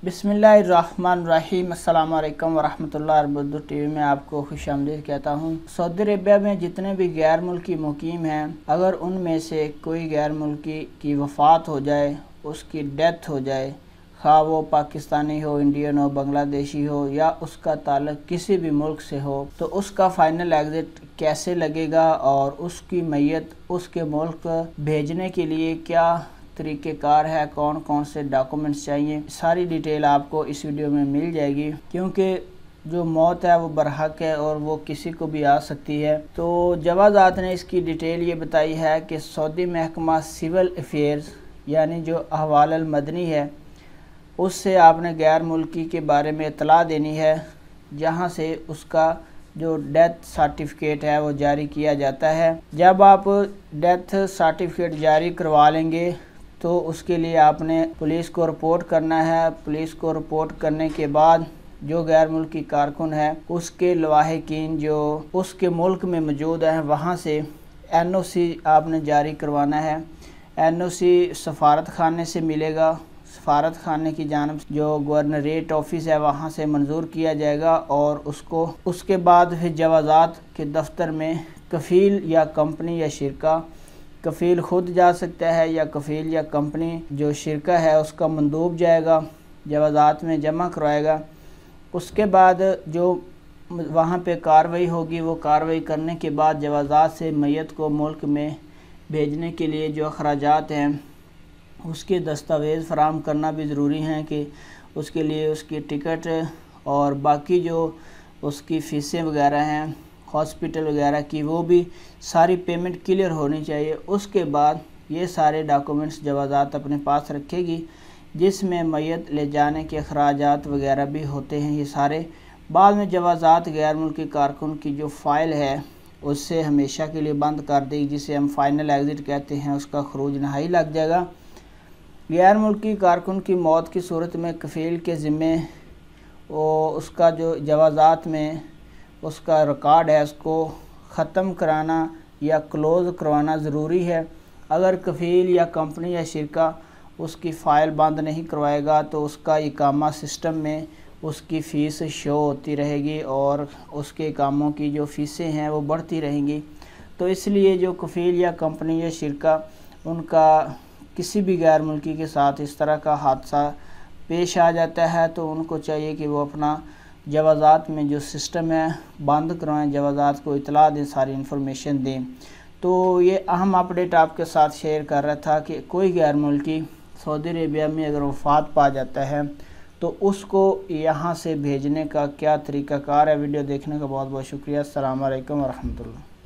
बिस्मिल्लाहिर्रहमानिर्रहीम। अस्सलाम वालेकुम वरहमतुल्लाहि वबरकातुहू। टीवी में आपको खुशामदीद कहता हूँ। सऊदी अरेबिया में जितने भी गैर मुल्की मुकीम हैं, अगर उनमें से कोई गैर मुल्की की वफ़ात हो जाए, उसकी डेथ हो जाए, खा वो पाकिस्तानी हो, इंडियन हो, बांग्लादेशी हो या उसका ताल्लुक़ किसी भी मुल्क से हो, तो उसका फ़ाइनल एग्ज़िट कैसे लगेगा और उसकी मैयत उसके मुल्क भेजने के लिए क्या तरीक़ेकार है, कौन कौन से डॉक्यूमेंट्स चाहिए, सारी डिटेल आपको इस वीडियो में मिल जाएगी। क्योंकि जो मौत है वो बरहक है और वो किसी को भी आ सकती है। तो जवाज़ात ने इसकी डिटेल ये बताई है कि सऊदी महकमा सिविल अफेयर्स यानी जो अहवाल अल मदनी है, उससे आपने गैर मुल्की के बारे में इतला देनी है, जहाँ से उसका जो डेथ सर्टिफिकेट है वो जारी किया जाता है। जब आप डेथ सर्टिफिकेट जारी करवा लेंगे तो उसके लिए आपने पुलिस को रिपोर्ट करना है। पुलिस को रिपोर्ट करने के बाद जो गैर मुल्की कारकुन है, उसके लवाहिकीन जो उसके मुल्क में मौजूद हैं, वहाँ से NOC आपने जारी करवाना है। NOC सफारत खाने से मिलेगा। सफारत खाने की जानिब जो गवर्नरेट ऑफिस है वहाँ से मंजूर किया जाएगा और उसके बाद फिर जवाज़ात के दफ्तर में कफ़ील या कंपनी या शिरका, कफ़ील ख़ुद जा सकता है या कफ़ील या कंपनी जो शिरका है उसका मंदूब जाएगा, जवाज़ात में जमा करवाएगा। उसके बाद जो वहाँ पे कार्रवाई होगी, वो कार्रवाई करने के बाद जवाज़ात से मैयत को मुल्क में भेजने के लिए जो अखराजात हैं उसके दस्तावेज़ फ़राहम करना भी ज़रूरी हैं कि उसके लिए उसकी टिकट और बाकी जो उसकी फ़ीसें वगैरह हैं हॉस्पिटल वगैरह की, वो भी सारी पेमेंट क्लियर होनी चाहिए। उसके बाद ये सारे डॉक्यूमेंट्स जवाज़ात अपने पास रखेगी, जिसमें मैयत ले जाने के अखराजात वगैरह भी होते हैं। ये सारे बाद में जवाज़ात गैर मुल्की कारकुन की जो फ़ाइल है उससे हमेशा के लिए बंद कर देगी, जिसे हम फ़ाइनल एग्ज़िट कहते हैं। उसका खरूज नहाई लग जाएगा। गैर मुल्की कारकुन की मौत की सूरत में कफ़ील के ज़िम्मे वो उसका जो जवाज़ात में उसका रिकॉर्ड है उसको ख़त्म कराना या क्लोज़ करवाना ज़रूरी है। अगर कफ़ील या कंपनी या शिरका उसकी फ़ाइल बंद नहीं करवाएगा तो उसका इकामा सिस्टम में उसकी फ़ीस शो होती रहेगी और उसके कामों की जो फ़ीसें हैं वो बढ़ती रहेंगी। तो इसलिए जो कफ़ील या कंपनी या शिरका उनका किसी भी गैर मुल्की के साथ इस तरह का हादसा पेश आ जाता है तो उनको चाहिए कि वो अपना जवाज़ात में जो सिस्टम है बंद करवाएं, जवाज़ात को इतला दें, सारी इन्फॉर्मेशन दें। तो ये अहम अपडेट आपके साथ शेयर कर रहा था कि कोई गैर मुल्की सऊदी अरेबिया में अगर वफ़ात पा जाता है तो उसको यहाँ से भेजने का क्या तरीक़ाकार है। वीडियो देखने का बहुत बहुत शुक्रिया। अस्सलाम वालेकुम वरहमतुल्लाह।